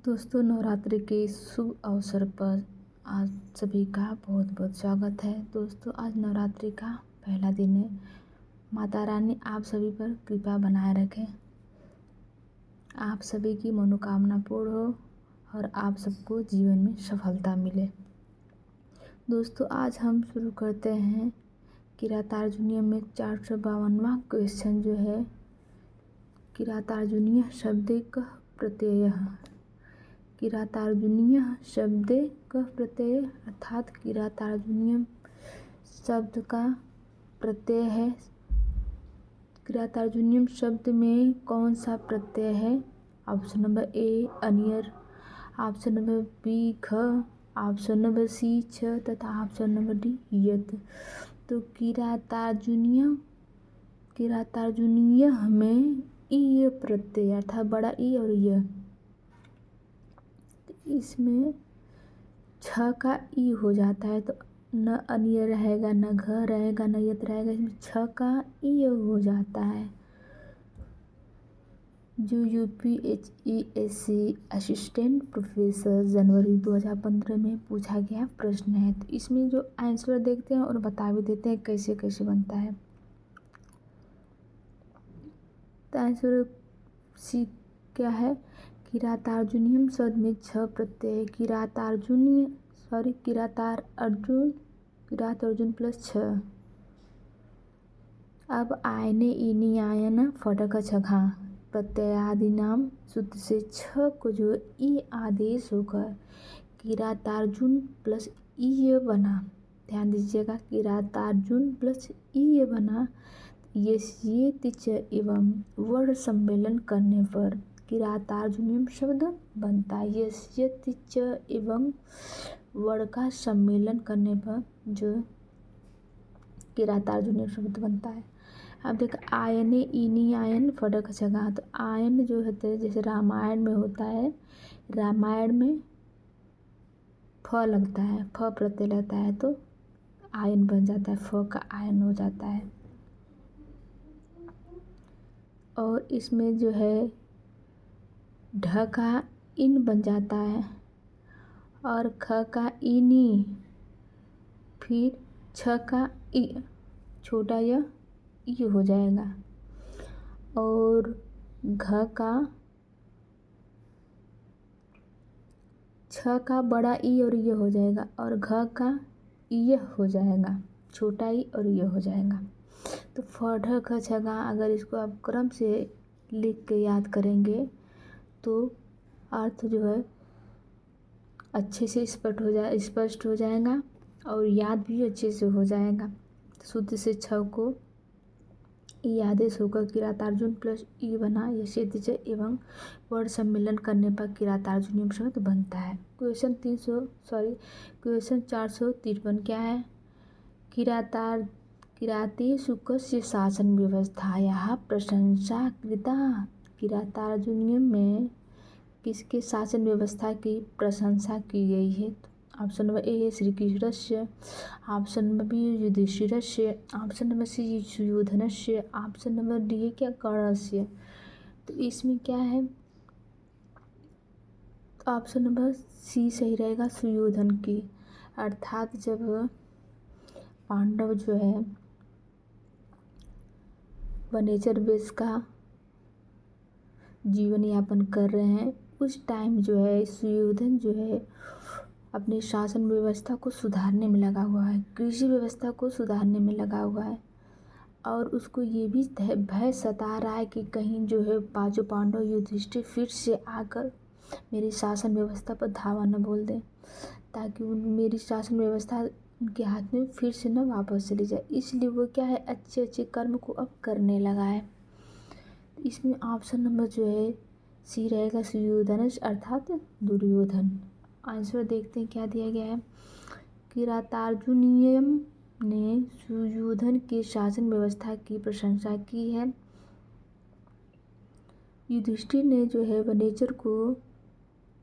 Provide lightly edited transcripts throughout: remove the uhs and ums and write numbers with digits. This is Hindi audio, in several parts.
दोस्तों, नवरात्रि के शुभ अवसर पर आज सभी का बहुत बहुत स्वागत है। दोस्तों, आज नवरात्रि का पहला दिन है। माता रानी आप सभी पर कृपा बनाए रखें, आप सभी की मनोकामना पूर्ण हो और आप सबको जीवन में सफलता मिले। दोस्तों, आज हम शुरू करते हैं किरातार्जुनीय में 452वां क्वेश्चन जो है किरातार्जुनीय शब्दिक प्रत्यय। किरातार्जुनीय शब्दिक प्रत्यय अर्थात किरातार्जुनीय शब्द का प्रत्यय है। किरातार्जुनीय शब्द में कौन सा प्रत्यय है? ऑप्शन नंबर ए अनियर, ऑप्शन नंबर बी ख, ऑप्शन नंबर सी छ तथा ऑप्शन नंबर डी यत। तो किरातार्जुनीय में ई प्रत्यय अर्थात बड़ा ई और य, इसमें छ का ई हो जाता है तो न अनिय रहेगा, न घ रहेगा, न यत रहेगा, इसमें छ का ई हो जाता है। जो UPSC असिस्टेंट प्रोफेसर जनवरी 2015 में पूछा गया प्रश्न है। तो इसमें जो आंसर देखते हैं और बता भी देते हैं कैसे कैसे बनता है। तो आंसर सी क्या है? किरातार्जुनीयम शब्द में छ प्रत्यय किरात अर्जुन प्लस छ। अब आयने इनी आयन फटक छघा प्रत्ययादिनाम सूत्र से छ को जो ई आदेश होकर किरातार्जुन प्लस ई बना। ध्यान दीजिएगा, किरातार्जुन प्लस ई बना। ये तिच एवं वर्ण सम्मेलन करने पर किरातार्जुनीय शब्द बनता है। ये तिच एवं वर्ण का सम्मेलन करने पर जो किरातार्जुनीय शब्द बनता है। अब देख, आयने इनी आयन फटक छगा। तो आयन जो होते हैं जैसे रामायण में होता है, रामायण में फ लगता है, फ प्रत्यय लगता है तो आयन बन जाता है, फ का आयन हो जाता है। और इसमें जो है ढ का इन बन जाता है और ख का इनी, फिर छ का ई, छोटा य ई हो जाएगा और घ का छ का बड़ा ई और ये हो जाएगा और घ का ई हो जाएगा, छोटा ई और ये हो जाएगा। तो फ ढ ख छ गा अगर इसको आप क्रम से लिख के याद करेंगे तो अर्थ जो है अच्छे से स्पष्ट हो जाएगा और याद भी अच्छे से हो जाएगा। सूत्र से छ को ई आदेश होकर किरातार्जुन प्लस ई बना। ये तिच एवं वर्ण सम्मेलन करने पर किरातार्जुनीय शब्द बनता है। क्वेश्चन 453 क्या है? किराते शुकस्य शासन व्यवस्थायाः प्रशंसा कृता। किरातार्जुनीय में किसके शासन व्यवस्था की प्रशंसा की गई है? ऑप्शन नंबर ए श्री कृष्णस्य, ऑप्शन नंबर बी युधिष्ठिरस्य, ऑप्शन नंबर सी सुयोधनस्य, ऑप्शन नंबर डी है क्या कर्णस्य। तो इसमें क्या है? ऑप्शन नंबर सी सही रहेगा, सुयोधन की। अर्थात जब पांडव जो है वनेचर बेस का जीवन यापन कर रहे हैं उस टाइम जो है सुयोधन जो है अपने शासन व्यवस्था को सुधारने में लगा हुआ है, कृषि व्यवस्था को सुधारने में लगा हुआ है और उसको ये भी भय सता रहा है कि कहीं जो है पांचों पांडव युधिष्ठिर फिर से आकर मेरी शासन व्यवस्था पर धावा न बोल दें, ताकि मेरी शासन व्यवस्था उनके हाथ में फिर से न वापस चली जाए। इसलिए वो क्या है अच्छे अच्छे कर्म को अब करने लगा है। इसमें ऑप्शन नंबर जो है सी रहेगा, सुयोधन अर्थात दुर्योधन। आंसर देखते हैं क्या दिया गया है। किरातार्जुनीयम ने सुयोधन के शासन व्यवस्था की प्रशंसा की है। युधिष्ठिर ने जो है वनेचर को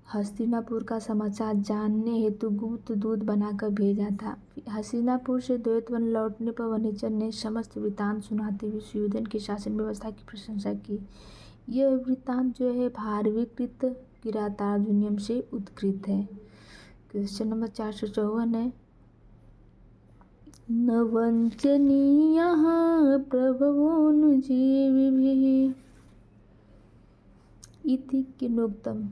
हस्तिनापुर का समाचार जानने हेतु गुप्त दूत बनाकर भेजा था। हस्तिनापुर से द्वैतवन लौटने पर वनेचर ने समस्त वृत्तांत सुनाते हुए सुयोधन की शासन व्यवस्था की प्रशंसा की। यह वृत्तांत जो है भारवीकृत किरातार्जुनीयम से उद्गृत है। क्वेश्चन नंबर 454 है, न वंचनीयः प्रभवोऽनुजीविभिः इति किनोक्तम्।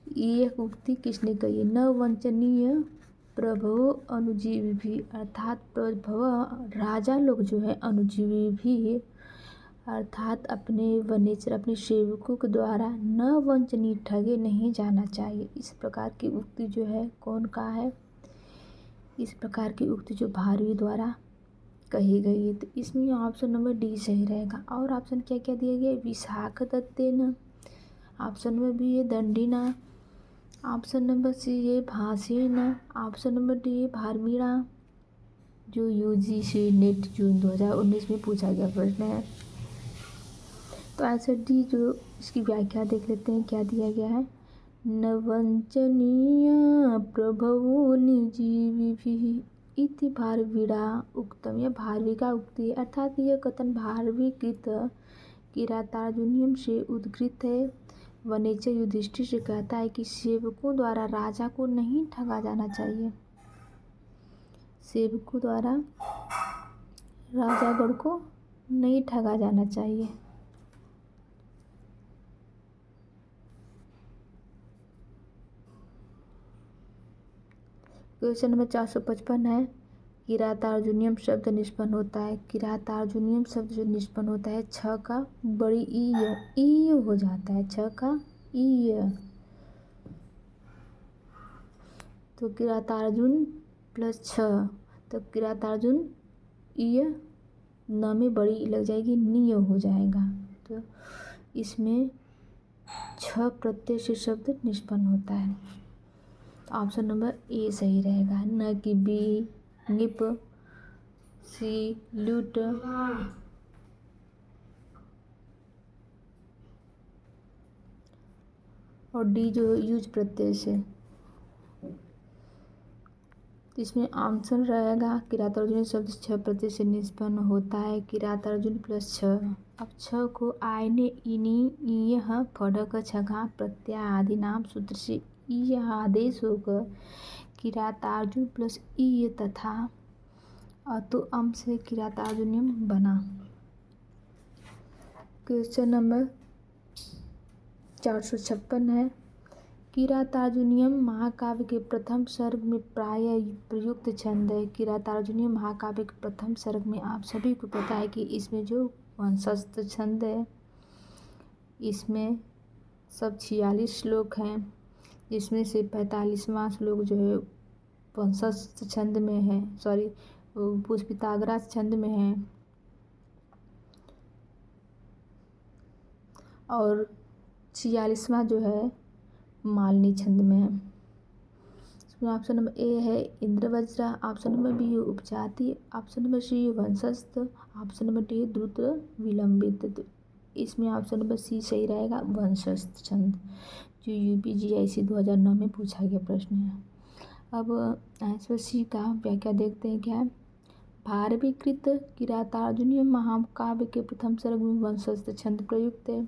यह उक्ति किसने कही है? न वंचनीय प्रभव अनुजीवी, अर्थात प्रभव राजा लोग जो है अनुजीवी भी अर्थात अपने वनेचर अपने सेवकों के द्वारा न वंचनीय ठगे नहीं जाना चाहिए। इस प्रकार की उक्ति जो है कौन का है? इस प्रकार की उक्ति जो भारवी द्वारा कही गई है। तो इसमें ऑप्शन नंबर डी सही रहेगा। और ऑप्शन क्या क्या दिया गया? विशाखदत्तेन, ऑप्शन नंबर बी है दंडिना, ऑप्शन नंबर सी है भासेन, ऑप्शन नंबर डी है भारमीणा, जो यूजीसी नेट जून 2019 में पूछा गया प्रश्न है। तो आंसर डी जो इसकी व्याख्या देख लेते हैं क्या दिया गया है। न वंचनीय प्रभवो निजीविभिः इति भारवीणा उक्तम। यह भारवी का उक्ति है, अर्थात यह कथन भारवी कृत किरातार्जुनीयम से उद्गृत है। वनेचर युधिष्ठिर से कहता है कि सेवकों द्वारा राजा को नहीं ठगा जाना चाहिए, सेवकों द्वारा राजागण को नहीं ठगा जाना चाहिए। क्वेश्चन नंबर 455 है, किरातार्जुनीयम शब्द निष्पन्न होता है। किरातार्जुनीयम शब्द जो निष्पन्न होता है छ का बड़ी ई हो जाता है, छ का ई। तो किरातार्जुन प्लस छ, तो किरातार्जुन ई न में बड़ी ई लग जाएगी, नी हो जाएगा। तो इसमें छ प्रत्यय से शब्द निष्पन्न होता है। तो ऑप्शन नंबर ए सही रहेगा। न कि बी, निप, सी लूट, और डी जो यूज प्रत्यय से। तो इसमें आंसर रहेगा किरातार्जुन शब्द छ प्रत्यय से निष्पन्न होता है। किरातार्जुन प्लस छ। अब छ को आयने इनी इयह फड़क छगा प्रत्यय आदि नाम सूत्र से यह आदेश होकर किरातार्जुन प्लस ई तथा अतु अम से किरातार्जुनीयम बना। क्वेश्चन नंबर 456 है, किरातार्जुनीयम महाकाव्य के प्रथम सर्ग में प्राय प्रयुक्त छंद है। किरातार्जुनीयम महाकाव्य के प्रथम सर्ग में आप सभी को पता है कि इसमें जो वंशस्थ छंद है, इसमें सब 46 श्लोक हैं, जिसमें से 45वां श्लोक जो है वंशस्थ छंद में है, सॉरी पुष्पिताग्रा छंद में है, और 46वां जो है मालनी छंद में है। इसमें ऑप्शन नंबर ए है इंद्रवज्रा, ऑप्शन नंबर बी है उपजाति, ऑप्शन नंबर सी वंशस्थ, ऑप्शन नंबर डी द्रुत विलंबित। तो इसमें ऑप्शन नंबर सी सही रहेगा, वंशस्थ छंद, जो यूपीजीआईसी 2009 में पूछा गया प्रश्न है। अब आंसर सी का व्याख्या देखते हैं क्या है। भारवीकृत किरातार्जुनीयम महाकाव्य के प्रथम सर्ग में वंशस्थ छंद प्रयुक्त है।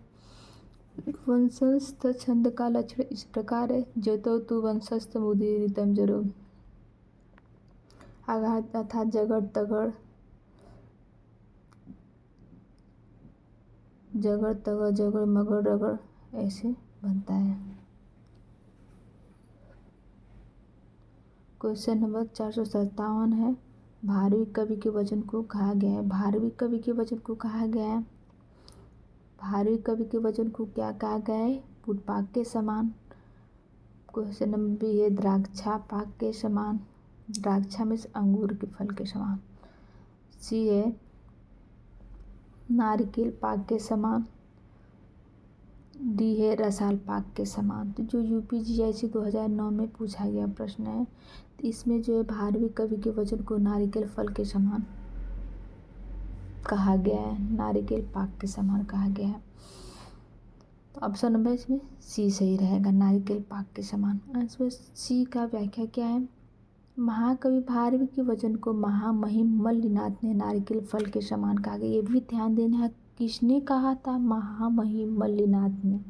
वंशस्थ छंद का लक्षण इस प्रकार है, जतो तु वंशस्थ मुदीरितम जरो, आघात अर्थात जगड़ तगड़, जगड़ तगड़, जगड़ मगड़ रगड़, ऐसे बनता है। क्वेश्चन नंबर 457 है, भारवी कवि के वचन को कहा गया है। भारवी कवि के वचन को कहा गया है, भारवी कवि के वचन को क्या कहा गया है? पुष्पाक के समान। क्वेश्चन नंबर बी है द्राक्षा पाक के समान, द्राक्षा में अंगूर के फल के समान। सी है नारिकेल पाक के समान, डी है रसाल पाक के समान। तो जो यूपीजीआईसी 2009 में पूछा गया प्रश्न है, तो इसमें जो है भारवी कवि के वचन को नारिकेल फल के समान कहा गया है, नारिकेल पाक के समान कहा गया है। तो ऑप्शन नंबर इसमें सी सही रहेगा, नारिकेल पाक के समान। आंसर सी का व्याख्या क्या है। महाकवि भारवी के वचन को महामहिम मल्लिनाथ ने नारिकेल फल के समान कहा गया। ये भी ध्यान देना है किसने कहा था? महामहिम मल्लिनाथ ने,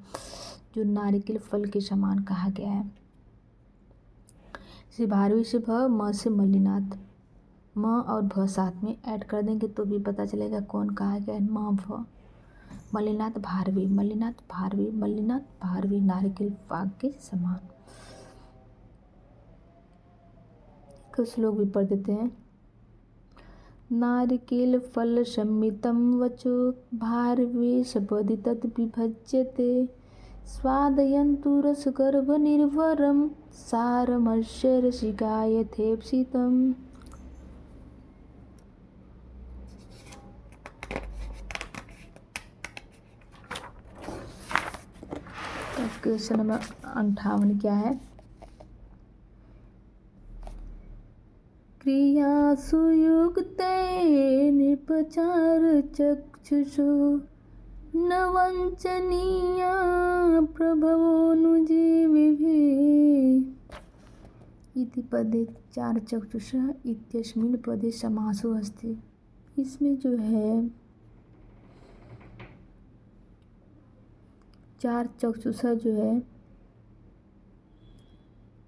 जो नारिकेल फल के समान कहा गया है। से 12वीं से भ, म से मल्लिनाथ, म और भ साथ में ऐड कर देंगे तो भी पता चलेगा कौन कहा गया है। म भ, मल्लिनाथ भारवी, मल्लिनाथ भारवी, मल्लिनाथ भारवी, नारिकेल पाक के समान। कुछ लोग भी पढ़ देते हैं। नारिकेल फल सम्मितं वचो भारवे शबदि तद् विभज्यते स्वादयन्तु रसगर्भनिर्भरं सारमस्य रसिका यथेप्सितम्। क्वेश्चन नंबर 58 क्या है? क्रियासु युक्तेन निपचार चक्षुषु न वञ्चनीया प्रभवोऽनुजीविभिः इति पदे चार चक्षुषः इत्यस्मिन् पदे समासो अस्ति। इसमें जो है चार चक्षुषः जो है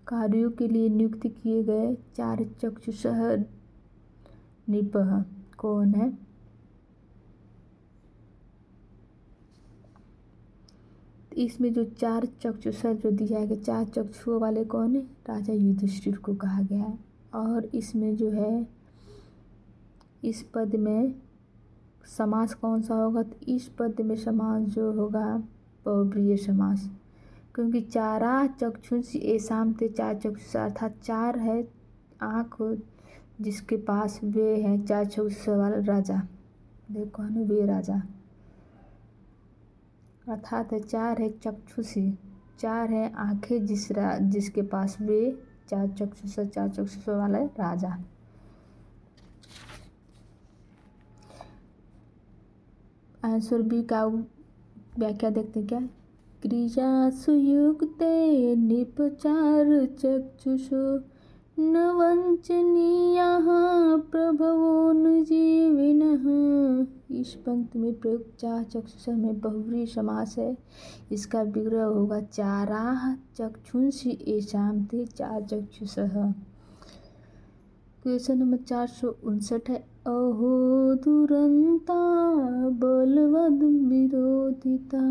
कार्यों के लिए नियुक्त किए गए चार चक्षुषः निपः कौन है? इसमें जो चार चक्षुषः जो दिया गया, चार चक्षुओं वाले कौन है? राजा युधिष्ठिर को कहा गया है। और इसमें जो है इस पद में समास कौन सा होगा? तो इस पद में समास जो होगा बहुब्रीहि समास, क्योंकि चारा चक्षुष ऐसाम थे, चार चक्षुष अर्थात चार है आँख जिसके पास वे हैं चार चक्षुष वाला राजा, देखो है वे राजा, अर्थात चार है चक्षुषी, चार है आँखें जिसके पास वे चार चक्षुष वाला राजा। आंसर बी का व्याख्या देखते क्या? क्रियासु युक्ते निपचार चक्षुषो न वञ्चनीयाः प्रभवोऽनुजीविनः। इस पंक्ति में प्रयुक्त चार चक्षुष में बहुव्रीहि समास है। इसका विग्रह होगा चाराः चक्षुंषि येषां ते चार चक्षुषः। क्वेश्चन नंबर 459 है। अहो दुरंता बलवद विरोधिता,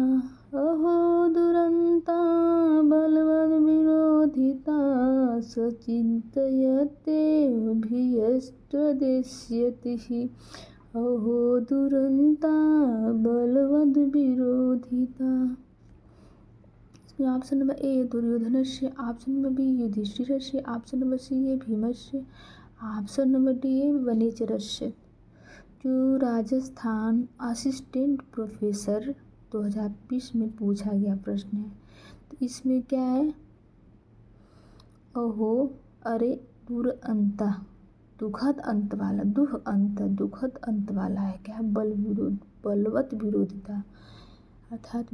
अहो दुरंता बलवद विरोधिता सचिन्तयतेऽभियष्ट्वदेष्यतिः। अहो दुरंता बलवद विरोधिता। इसमें ऑप्शन नंबर ए दुर्योधनस्य, ऑप्शन नंबर बी युधिष्ठिरस्य, ऑप्शन नंबर सी है भीमस्य, ऑप्शन नंबर डी है वनेचरस्य। जो राजस्थान असिस्टेंट प्रोफेसर 2020 में पूछा गया प्रश्न है, तो इसमें क्या है? अहो अरे दूर अंत, दुखद अंत वाला, दुखद अंत वाला है क्या? बलवत विरोधिता, अर्थात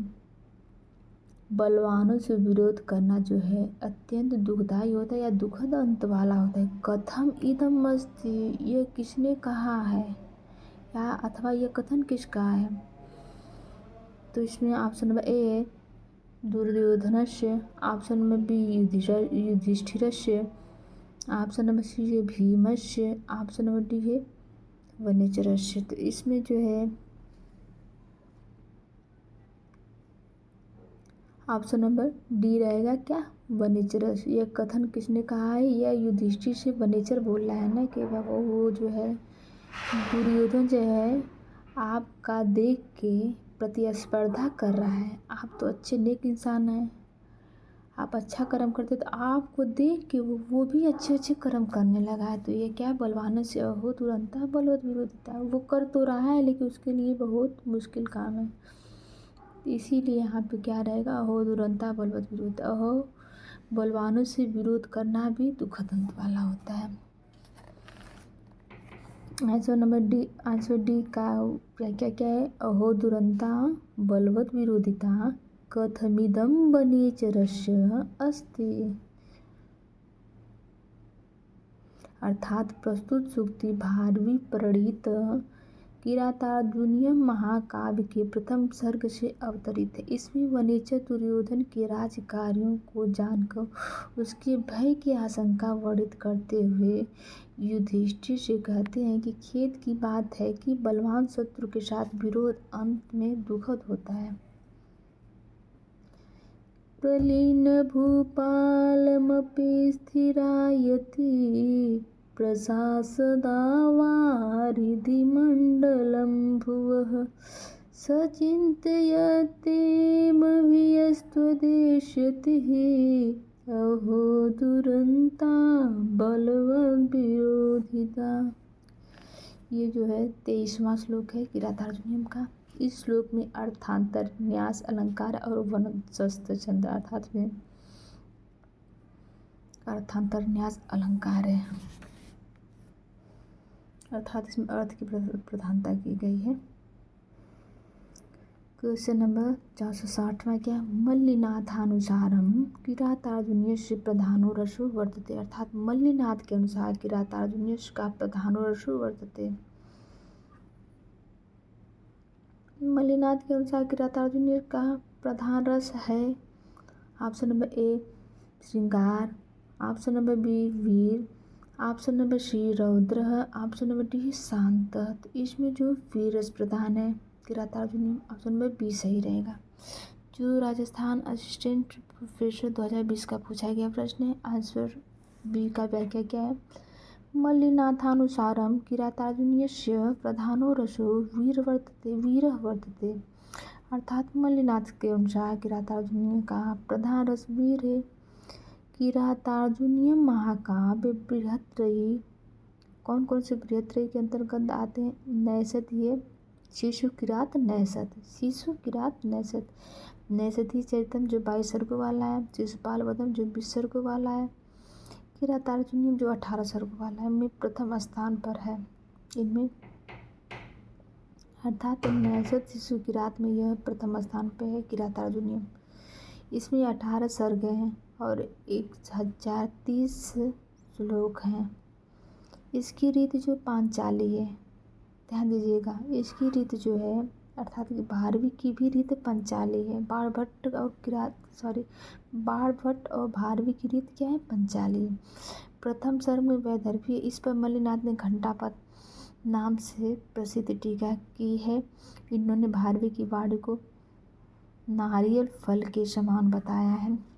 बलवानों से विरोध करना जो है अत्यंत दुखदायी होता है या दुखद अंत वाला होता है। कथम इदम अस्ति, ये किसने कहा है या अथवा यह कथन किसका है? तो इसमें ऑप्शन नंबर ए दुर्योधनस्य, ऑप्शन नंबर बी युधिष्ठिरस्य, ऑप्शन नंबर सी है भीमस्य, ऑप्शन नंबर डी है वनेचरस्य। तो इसमें जो है ऑप्शन नंबर डी रहेगा क्या? वनेचरस्य। यह कथन किसने कहा है? यह युधिष्ठिर से वनेचर बोल रहा है ना कि वो जो है दुर्योधन जो है आपका देख के प्रतिस्पर्धा कर रहा है। आप तो अच्छे नेक इंसान हैं, आप अच्छा कर्म करते, तो आपको देख के वो भी अच्छे कर्म करने लगा है। तो ये क्या? बलवान से अहो तुरंता बलवत विरोधिता। वो कर तो रहा है लेकिन उसके लिए बहुत मुश्किल काम है, इसीलिए यहाँ पे क्या रहेगा? अहो दुरंता बलवत विरोध। अहो बलवानों से विरोध करना भी दुखद अंत वाला होता है। Answer number D, answer D का व्याख्या क्या है? अहो दुरंता बलवत विरोधिता कथमिदं वनेचरस्य अस्ति। अर्थात प्रस्तुत सूक्ति भारवी प्रणीत किरातार्जुनीयम महाकाव्य के प्रथम सर्ग से अवतरित है। इसमें वनेचर दुर्योधन के राज्य कार्यों को जानकर उसके भय की आशंका वर्णित करते हुए युधिष्ठिर से कहते हैं कि खेद की बात है कि बलवान शत्रु के साथ विरोध अंत में दुखद होता है। प्रलीन भूपालमपि स्थिरायति प्रशासदावारिधिमण्डलं भुवः सचिन्तयतेमभियस्त्वदेशतिः अहो दुरन्ता बलवद्विरोधिता। ये जो है 23वां श्लोक है किरातार्जुनीयम का। इस श्लोक में अर्थांतर, न्यास, अलंकार और वनशस्त्र छंद अर्थात में अर्थांतर, न्यास, अलंकार है, अर्थात इसमें अर्थ की प्रधानता की गई है। क्वेश्चन नंबर 460वां क्या? मल्लिनाथानुसारम किरातार्जुनीयस्य प्रधानो रसो वर्तते। अर्थात मल्लिनाथ के अनुसार किरातार्जुनीय का प्रधानो रसो वर्तते। मल्लिनाथ के अनुसार किरातार्जुनीय का प्रधान रस है। ऑप्शन नंबर ए श्रृंगार, ऑप्शन नंबर बी वीर, ऑप्शन नंबर सी रौद्र, ऑप्शन नंबर डी शांत। तो इसमें जो वीर रस प्रधान है किरातार्जुनीय, ऑप्शन नंबर बी सही रहेगा। जो राजस्थान असिस्टेंट प्रोफेसर 2020 का पूछा गया प्रश्न है, आंसर बी का व्याख्या क्या है? मल्लिनाथानुसारम किरातार्जुनीयस्य प्रधानो रसो वीरः वर्तते। अर्थात मल्लिनाथ के अनुसार किरातार्जुनीय का प्रधान रस वीर है। किरातार्जुनीय महाकाव्य बृहत्त्रयी, कौन कौन से बृहत्त्रयी के अंतर्गत आते हैं? नैषधीय, शिशु किरात, नैषध, शिशु किरात, नैषध। नैषधीय चरितम जो 22 सर्गों वाला है, शिशुपाल वधम जो 20 सर्गों वाला है, किरातार्जुनीय जो 18 सर्गों वाला है, में प्रथम स्थान पर है इनमें। अर्थात नैषध शिशु किरात में यह प्रथम स्थान पर है किरातार्जुनीय। इसमें 18 सर्ग हैं और 1030 श्लोक हैं। इसकी रीत जो पांचाली है, ध्यान दीजिएगा, इसकी रीत जो है अर्थात भारवी की भी रीत पंचाली है। बाणभट्ट और भारवी की रीत क्या है? पंचाली। प्रथम सर्ग में वैदर्भी, इस पर मल्लिनाथ ने घंटापद नाम से प्रसिद्ध टीका की है। इन्होंने भारवी की वाणी को नारियल फल के समान बताया है।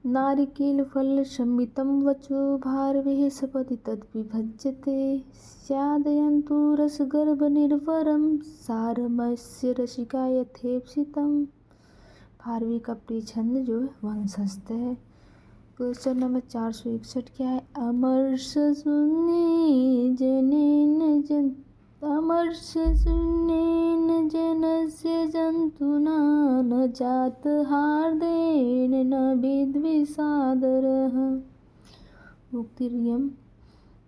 नारिकेल फल सम्मितं वचो भारवेः सपदि तद्विभज्यते स्यादयन्तु रसगर्भनिर्भरं सारमस्य रसिका यथेप्सितम्। भारवी का प्रिय छंद जो है वंशस्थ है। क्वेश्चन नंबर 461 क्या है? अमर्ष शून्येन जनस्य जन्तुना न जात हार्देन न विद्विषादरः उक्तिर्यं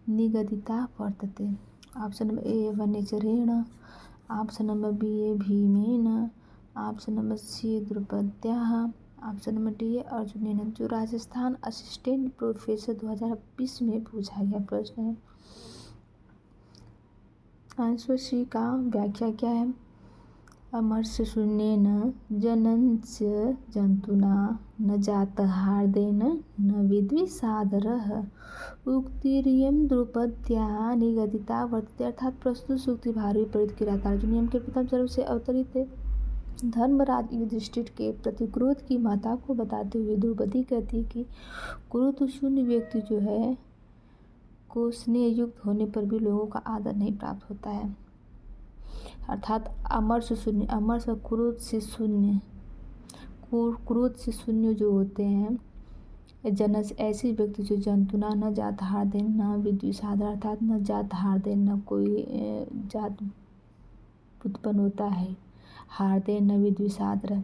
निगदिता वर्तते। ऑप्शन नंबर ए वनेचरेण, ऑप्शन नंबर बी ए भीमेन, ऑप्शन नंबर सी द्रौपद्याः, ऑप्शन नंबर डी है अर्जुनेन। जो राजस्थान असिस्टेंट प्रोफेसर 2020 में पूछा गया प्रश्न है। आंसर सी का व्याख्या क्या है? अमर्ष शून्येन जनस्य जंतुना न जात हार्देन न विद्विषादरः उक्तिरियं द्रौपद्या निगदिता वर्तते। अर्थात प्रस्तुत सूक्ति भारवी परित किरातार्जुनीयम के प्रथम सर्ग से अवतरित है। धर्मराज युधिष्ठिर के प्रति क्रोध की महत्ता को बताते हुए द्रौपदी कहती है कि क्रोध शून्य व्यक्ति जो है को स्नेह युक्त होने पर भी लोगों का आदर नहीं प्राप्त होता है। अर्थात अमर्ष शून्य, अमर्ष और क्रोध से शून्य जो होते हैं जनस ऐसे व्यक्ति जो जंतुना न जात हार्देन न विद्विषादर, अर्थात न जात हार्देन न कोई जात उत्पन्न होता है, हार्देन न विद्विषादर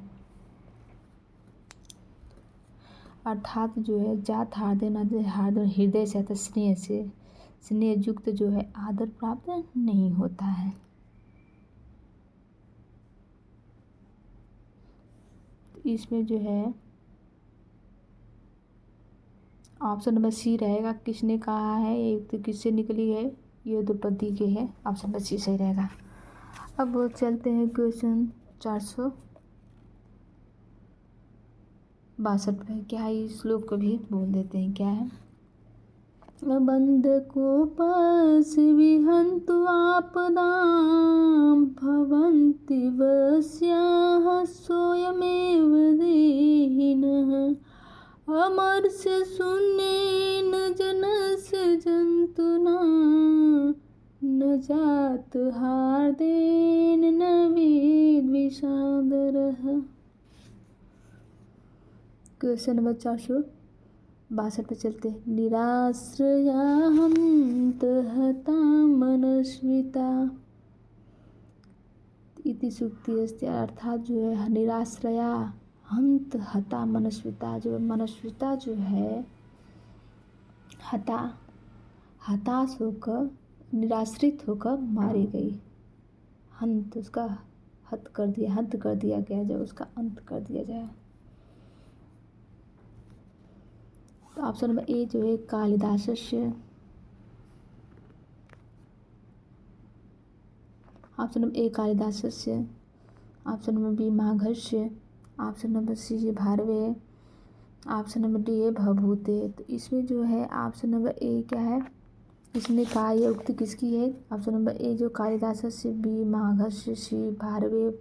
अर्थात जो है जात हार्देन हार्देन हृदय से अर्थात स्नेह से स्नेह युक्त जो है आदर प्राप्त नहीं होता है। इसमें जो है ऑप्शन नंबर सी रहेगा। किसने कहा है? ये तो किससे निकली है? ये दो पद के हैं, ऑप्शन नंबर सी सही रहेगा। अब चलते हैं क्वेश्चन 462 पे। क्या है, इस श्लोक को भी बोल देते हैं। क्या है, बंध को पास विहन्तु आपदां भवन्ति वश्याः सोऽयमेव देहिनः अमर्त्य शून्येन जनस्य जन्तुना न जात हार्देन न वेद्विषादरः। क्वेश्चन नंबर 462 पे चलते हैं। निराश्रया हन्त हता मनस्विता इति सूक्ति अस्ति। अर्थात जो है निराश्रया हन्त हता मनस्विता, जो मनस्विता जो है हताश होकर निराश्रित होकर मारी गई। हंत उसका हत कर दिया गया, जब उसका अंत कर दिया जाए। तो ऑप्शन नंबर ए जो है कालिदासस्य, ऑप्शन नंबर ए कालिदासस्य, ऑप्शन नंबर बी माघस्य, ऑप्शन नंबर सी भारवे, ऑप्शन नंबर डी है भभूते। तो इसमें जो है ऑप्शन नंबर ए क्या है, इसने कहा यह उक्ति किसकी है। ऑप्शन नंबर ए जो कालिदासस्य, बी माघस्य, सी भारवे,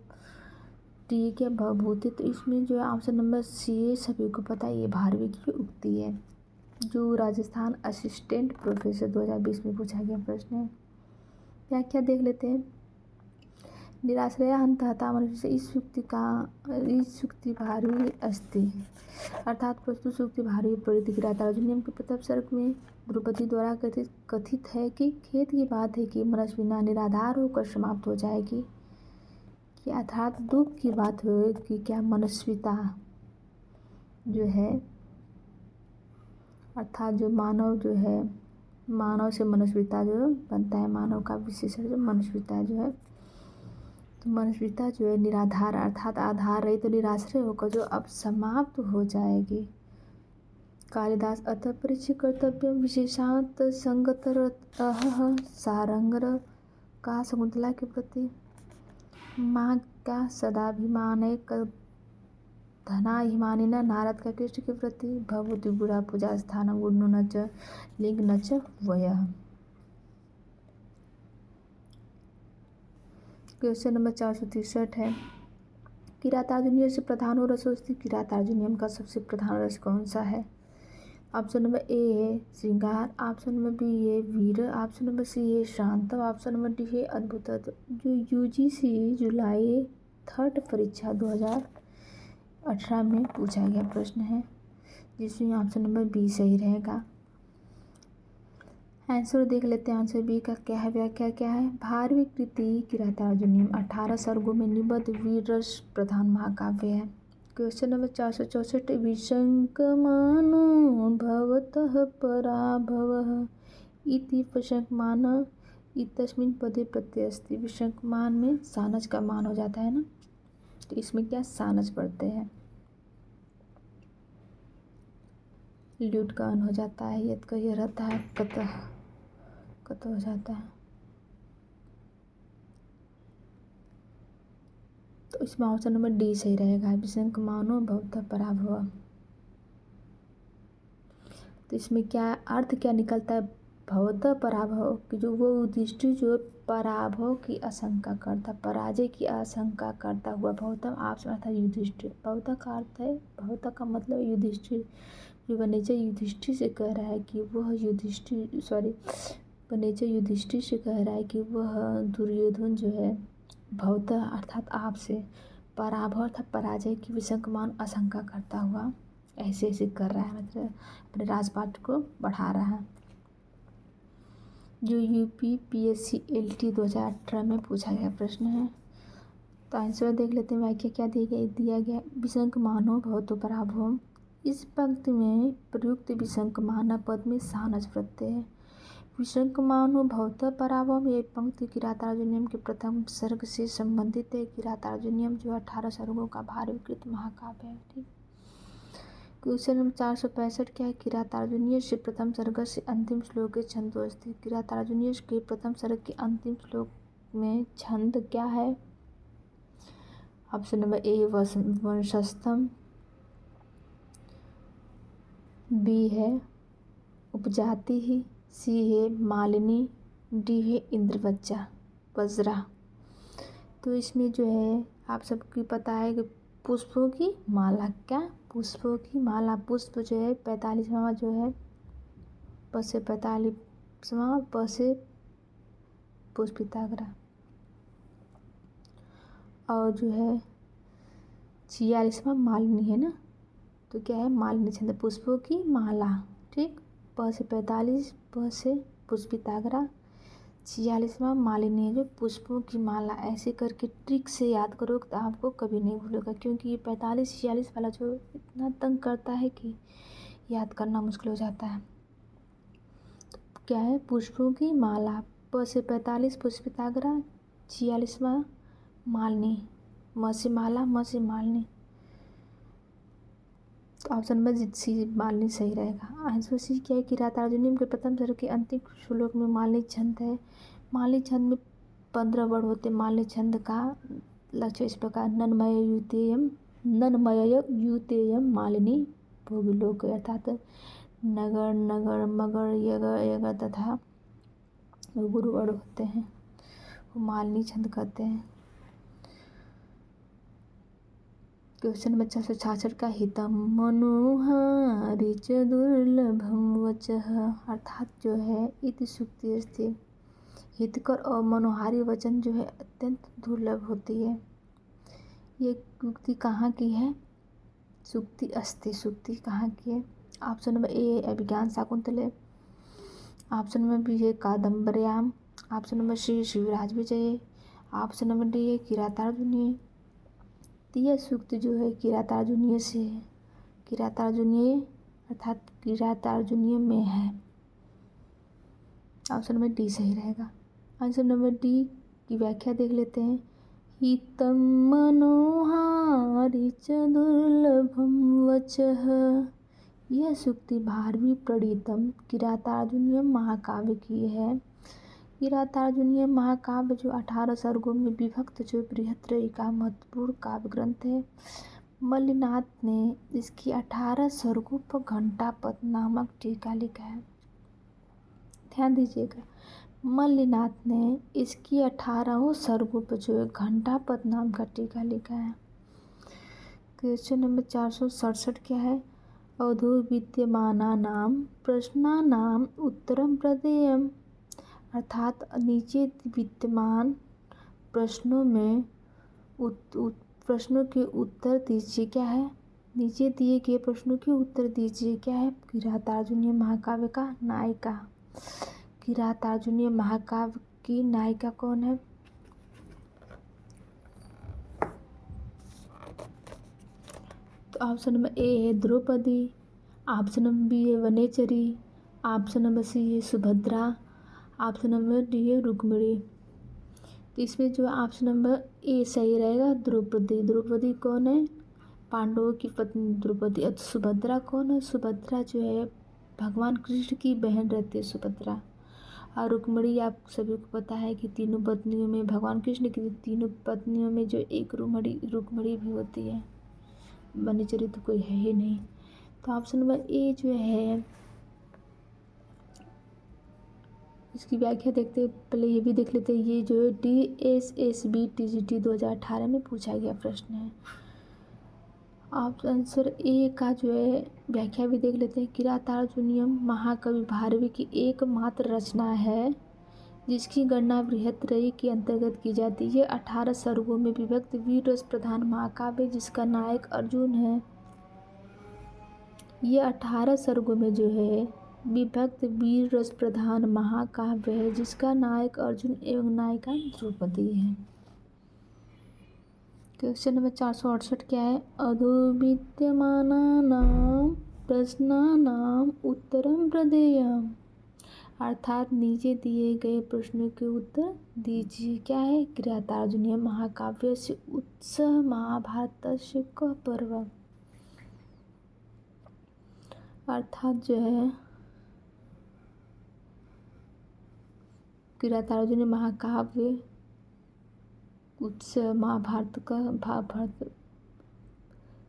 डी क्या भभूते। तो इसमें जो है ऑप्शन नंबर सी सभी को पता है, ये भारवे की उक्ति है, जो राजस्थान असिस्टेंट प्रोफेसर 2020 में पूछा गया प्रश्न है। व्याख्या देख लेते हैं। निराश्रया हन्त हता मनस्विता, इस सूक्ति भारी अस्ति, अर्थात प्रस्तुत सूक्ति भारी प्रवृत्ति किरातार्जुनीयम के प्रथम सर्ग में द्रौपदी द्वारा कथित है कि खेद की बात है कि मनस्विना निराधार होकर समाप्त हो जाएगी, कि अर्थात दुख की बात हो कि क्या मनस्विता जो है, अर्थात जो मानव जो है, मानव से मनस्विता जो बनता है, मानव का विशेषण जो मनस्विता जो है, तो मनस्विता जो है निराधार अर्थात आधार रही तो निराश्रय होकर जो अब समाप्त हो जाएगी। कालिदास अतः परिचय कर्तव्य विशेषांत संगतर सारंगर का शकुंतला के प्रति, माँ का सदाभिमान धनाभिमानी नारद का कृष्ण के प्रति, भगवती बुरा पूजा स्थान गुण नच लिंग नच वयः। क्वेश्चन नंबर 463 है। किरातार्जुनीय से प्रधानो रसोस्ति, किरातार्जुनीयम का सबसे प्रधान रस कौन सा है। ऑप्शन नंबर ए है श्रृंगार, ऑप्शन नंबर बी है वीर, ऑप्शन नंबर सी है शांत, ऑप्शन नंबर डी है अद्भुत। जो यूजीसी जुलाई 3rd परीक्षा 2018 में पूछा गया प्रश्न है, जिसमें ऑप्शन नंबर बी सही रहेगा। आंसर देख लेते हैं। आंसर बी का क्या है, व्याख्या क्या है। भारवी कृति किरातार्जुनीयम 18 सर्गों में निबद्ध वीर रस प्रधान महाकाव्य है। क्वेश्चन नंबर 464 विशंकमानो भवतः पराभवः इति विशंकमान इतस्मिन् पदे प्रत्यय अस्ति। विशंकमान में सानज का मान हो जाता है ना, तो इसमें क्या सानज पढ़ते हैं, ल्यूट का अन हो जाता है, यद का यह रहता है, कतः हो जाता है। तो इसमें ऑप्शन नंबर डी सही रहेगा, विशंकमानो भवतः पराभव। तो इसमें क्या अर्थ क्या निकलता है, भवतः पराभव की जो वो युधिष्ठिर जो पराभव की आशंका करता, पराजय की आशंका करता हुआ, भवतः ऑप्शन था युधिष्ठिर। भवतः का अर्थ है, भवतः का मतलब युधिष्ठिर, जो वनेजय युधिष्ठिर से कह रहा है कि वह वनेजय युधिष्ठिर से कह रहा है कि वह दुर्योधन जो है भवतः अर्थात आपसे पराभव अर्थात पराजय की विशंकमान आशंका करता हुआ ऐसे कर रहा है, मतलब अपने राजपाट को बढ़ा रहा है। जो UPPSC LT 2018 में पूछा गया प्रश्न है। तो आंसर देख लेते हैं। वाक्य क्या दिया गया, विशंकमानो भवतो पराभव। इस पंक्ति में प्रयुक्त विशंकमान पद में सानज प्रत्यय है। विशंकमानो भवतः पराभव ये पंक्ति किरातार्जुनीयम के प्रथम सर्ग से संबंधित है। किरातार्जुनीयम जो 18 सर्गों का भार विकृत महाकाव्य है। ठीक, क्वेश्चन नंबर 465 क्या है? किरातार्जुनीय से प्रथम सर्ग से अंतिम श्लोक के छंदोस्ती। किरातार्जुनीय के प्रथम सर्ग के अंतिम श्लोक में छंद क्या है? ऑप्शन नंबर ए वंशस्थम, बी है उपजाति ही, सी है मालिनी, डी है इंद्रवज्जा वज्रा। तो इसमें जो है आप सबको पता है कि पुष्पों की माला, क्या पुष्पों की माला, पुष्प जो है 45वां जो है प से 45वां, प से पुष्पिताग्रा, और जो है 46वां मालिनी है ना, तो क्या है मालिनी छंद, पुष्पों की माला, ठीक। प से 45, प से पुष्पिताग्रा, 46वां मालिनी है जो पुष्पों की माला। ऐसे करके ट्रिक से याद करो तो आपको कभी नहीं भूलेगा, क्योंकि ये 45-46 वाला जो इतना तंग करता है कि याद करना मुश्किल हो जाता है। तो क्या है पुष्पों की माला, प से 45 पुष्पिताग्रा, 46वां मालिनी, म से माला, म से मालिनी। तो ऑप्शन नंबर सी मालिनी सही रहेगा। आंसर सी क्या है? किरातार्जुनीय के प्रथम सर्ग के अंतिम श्लोक में मालिनी छंद है। मालिनी छंद में 15 वर्ड होते हैं। मालिनी छंद का लक्ष्य इस प्रकार नन्मय युतेयम मालिनी भोगिलोक, अर्थात नगर नगर मगर यगर यगर तथा गुरु वर्ड होते हैं, वो मालिनी छंद कहते हैं। क्वेश्चन नंबर 466 का हितम मनोहारी च दुर्लभम वचः, अर्थात जो है इति सूक्ति स्थित हितकर और मनोहारी वचन जो है अत्यंत दुर्लभ होती है। ये सूक्ति कहाँ की है? सूक्ति अस्ति, सूक्ति कहाँ की है? ऑप्शन नंबर ए अभिज्ञान शाकुंतले, ऑप्शन नंबर बी है कादम्बर्याम, option number C Shivraj Vijay, option number D है किरातार्जुनीय। तो यह सूक्त जो है किरातार्जुनीय से है, किरातार्जुनीय अर्थात किरातार्जुनीय में है। ऑप्शन नंबर डी सही रहेगा। आंसर नंबर डी की व्याख्या देख लेते हैं। हितम मनोहारी च दुर्लभम वचः, यह सूक्ति भारवी प्रणीतम किरातार्जुनीय महाकाव्य की है। किरातार्जुनीय महाकाव्य जो 18 सर्गों में विभक्त जो बृहत्त्रयी का महत्वपूर्ण काव्य ग्रंथ है। मल्लिनाथ ने इसकी 18 सर्गों पर घंटापद नामक टीका लिखा है। ध्यान दीजिएगा, मल्लिनाथ ने इसकी 18 सर्गों पर जो है घंटापद नाम का टीका लिखा है। क्वेश्चन नंबर 467 क्या है? अधो विद्यमानानां प्रश्नानां उत्तरं प्रदेयम्, अर्थात नीचे विद्यमान प्रश्नों में प्रश्नों के उत्तर दीजिए। क्या है? नीचे दिए गए प्रश्नों के उत्तर दीजिए। क्या है? किरातार्जुनीय महाकाव्य का नायिका। किरातार्जुनीय महाकाव्य की नायिका कौन है? तो ऑप्शन नंबर ए है द्रौपदी, ऑप्शन नंबर बी है वनेचरी, ऑप्शन नंबर सी है सुभद्रा, ऑप्शन नंबर डी है रुक्मिणी। तो इसमें जो ऑप्शन नंबर ए सही रहेगा, द्रौपदी। द्रौपदी कौन है? पांडवों की पत्नी द्रौपदी। अब सुभद्रा कौन है? सुभद्रा जो है भगवान कृष्ण की बहन रहती है सुभद्रा। और रुक्मिणी आप सभी को पता है कि तीनों पत्नियों में, भगवान कृष्ण की तीनों पत्नियों में जो एक रुक्मिणी भी होती है, वनेचरी तो कोई है ही नहीं। तो ऑप्शन नंबर ए जो है, इसकी व्याख्या देखते पहले ये भी देख लेते हैं। ये जो है DSSB TGT 2018 में पूछा गया प्रश्न है। आंसर ए का जो है व्याख्या भी देख लेते हैं। किरातार्जुनीयम महाकवि भारवी की एकमात्र रचना है जिसकी गणना बृहत्त्रयी के अंतर्गत की जाती है। 18 सर्गों में विभक्त वीर रस प्रधान महाकाव्य जिसका नायक अर्जुन है। ये 18 सर्गों में जो है विभक्त वीर रस प्रधान महाकाव्य है जिसका नायक अर्जुन एवं नायिका द्रौपदी है। क्वेश्चन नंबर 468 क्या है? अधो विद्यमानानां प्रश्नानां उत्तरं प्रदेयम्, अर्थात नीचे दिए गए प्रश्नों के उत्तर दीजिए। क्या है? किरातार्जुनीय महाकाव्य से उत्सव महाभारतस्य कः पर्व। अर्थात जो है किरातार्जुनीय महाकाव्य उत्सव महाभारत का भारत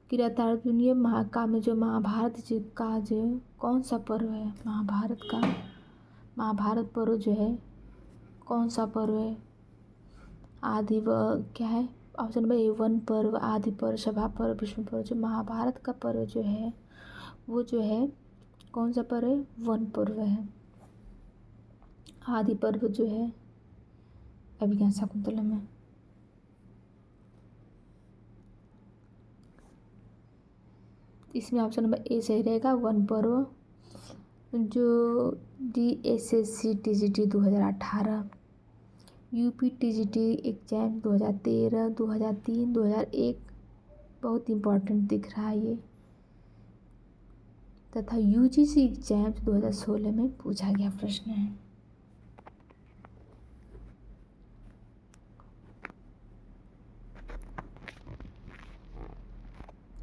किरातार्जुनीय महाकाव्य में जो महाभारत जी का जो कौन सा पर्व है, महाभारत पर्व जो है कौन सा पर्व है? आदि व क्या है ऑप्शन नंबर ए वन पर्व, आदि पर्व, सभा पर्व, भीष्म पर्व। जो महाभारत का पर्व जो है वो जो है कौन सा पर्व है? वन पर्व है। आदि पर्व जो है अभिज्ञान शाकुंतलम है। इसमें ऑप्शन नंबर ए सही रहेगा, वन पर्व। जो DSSC TGT 2018, UP TGT exam 2013, 2003, 2001 बहुत इम्पोर्टेंट दिख रहा है ये, तथा UGC एग्जाम 2016 में पूछा गया प्रश्न है।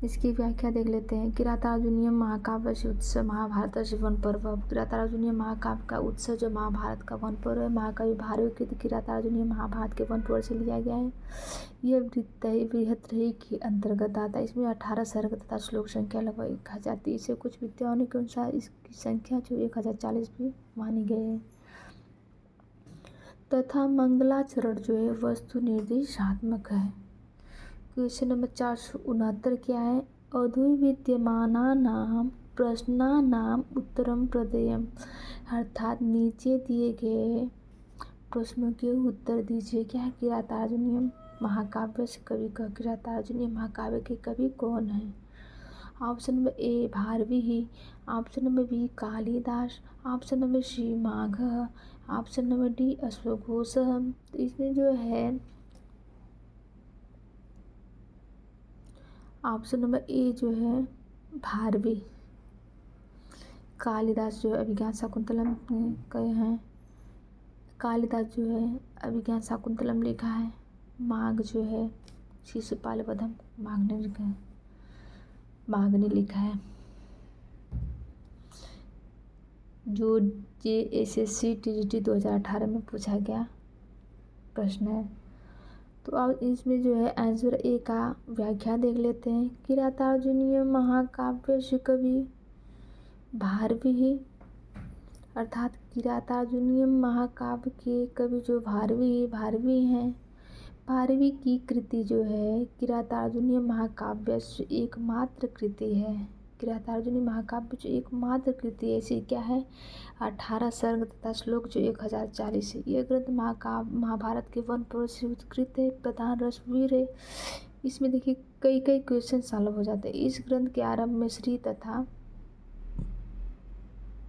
इसकी व्याख्या देख लेते हैं। किरातार्जुनीय महाकाव्य उत्सव महाभारत वन पर्व। किरातार्जुनीय महाकाव्य का उत्सव जो महाभारत का वन पर्व है, महाकाव्य भारतीय कृत किरातार्जुनीय महाभारत के वन पर्व से लिया गया है। यह बृहत्त्रयी के अंतर्गत आता है। इसमें 18 सर्ग तथा श्लोक संख्या लगभग 1030 से कुछ विद्वानों के अनुसार इसकी संख्या जो 1040 भी मानी गई है। तथा मंगलाचरण जो है वस्तु निर्देशात्मक है। क्वेश्चन नंबर 469 क्या है? अधुविद्यमानानां प्रश्नानां उत्तरं प्रदेयम्। अर्थात नीचे दिए गए प्रश्नों के उत्तर दीजिए। क्या है? किरातार्जुनीय महाकाव्य से कवि का किरातार्जुनीय महाकाव्य के कवि कौन है? Option number A Bharavi, option number B Kalidas, option number C Magh, option number D अश्वघोष। तो इसमें जो है ऑप्शन नंबर ए जो है भारवी। कालिदास जो है अभिज्ञान शाकुंतलम में कहे हैं। कालिदास जो है अभिज्ञान शाकुंतलम लिखा है। माघ जो है शिशुपाल वधम माघ ने लिखा है। जो JSSC TGT 2018 में पूछा गया प्रश्न है। तो अब इसमें जो है आंसर ए का व्याख्या देख लेते हैं। किरातार्जुनीय महाकाव्य से कवि भारवी, अर्थात किरातार्जुनीय महाकाव्य के कवि जो भारवी हैं। भारवी की कृति जो है किरातार्जुनीय महाकाव्य से एकमात्र कृति है। किरातार्जुनीय महाकाव्य जो एकमात्र कृति है, इसी क्या है 18 सर्ग तथा श्लोक जो 1040 है। यह ग्रंथ महाभारत के वन पर्व से उत्कृत है। प्रधान रस वीर है। इसमें देखिए कई क्वेश्चन सॉल्व हो जाते हैं। इस ग्रंथ के आरंभ में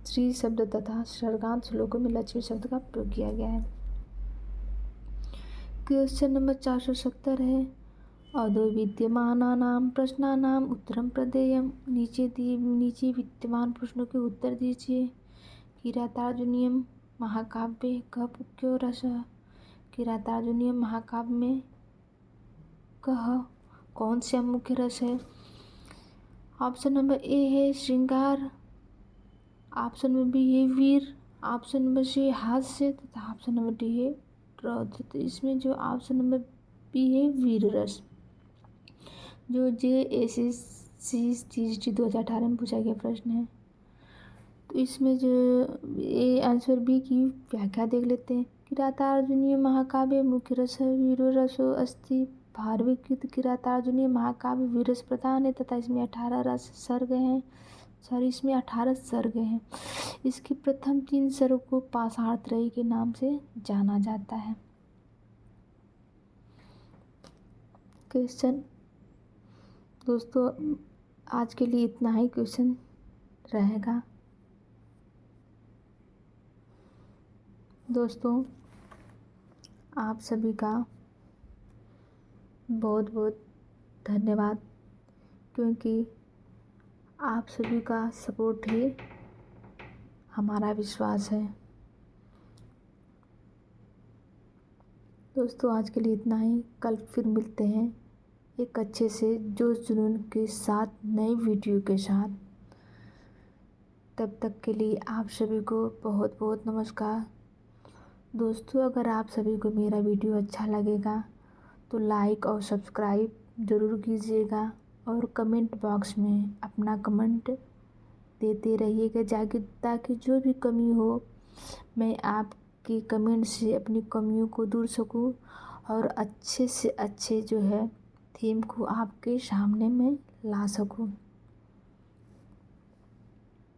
श्री शब्द तथा सर्गांत श्लोकों में लक्ष्मी शब्द का प्रयोग किया गया है। क्वेश्चन नंबर 470 है अधोविद्यमानानां प्रश्नानां उत्तरं प्रदेयम्। नीचे विद्यमान प्रश्नों के उत्तर दीजिए। किरातार्जुनीय महाकाव्य कः मुख्यो रसः? किरातार्जुनीय महाकाव्य में कौन सा मुख्य रस है? ऑप्शन नंबर ए है श्रृंगार, ऑप्शन नंबर बी है वीर, ऑप्शन नंबर सी हास्य तथा ऑप्शन नंबर डी है रौद्र। तो इसमें जो ऑप्शन नंबर बी है वीर रस, जो JSSC TGT 2018 में पूछा गया प्रश्न है। तो इसमें जो ए आंसर बी की व्याख्या देख लेते हैं। किरातार्जुनीय महाकाव्य मुख्य रस है वीरो रसो अस्ति। भारवीकृत किरातार्जुनीय महाकाव्य वीरस प्रधान है तथा इसमें 18 रस सर्ग हैं। इसमें 18 सर्ग हैं। इसके प्रथम 3 सर्ग को पाषाणत्रयी के नाम से जाना जाता है। क्वेश्चन दोस्तों आज के लिए इतना ही क्वेश्चन रहेगा। दोस्तों आप सभी का बहुत बहुत धन्यवाद, क्योंकि आप सभी का सपोर्ट ही हमारा विश्वास है। दोस्तों आज के लिए इतना ही। कल फिर मिलते हैं एक अच्छे से जोश जुनून के साथ नई वीडियो के साथ। तब तक के लिए आप सभी को बहुत बहुत नमस्कार। दोस्तों, अगर आप सभी को मेरा वीडियो अच्छा लगेगा तो लाइक और सब्सक्राइब ज़रूर कीजिएगा और कमेंट बॉक्स में अपना कमेंट देते रहिएगा जाके, ताकि जो भी कमी हो मैं आपके कमेंट से अपनी कमियों को दूर सकूं और अच्छे से अच्छे जो है थीम को आपके सामने मैं ला सकूं।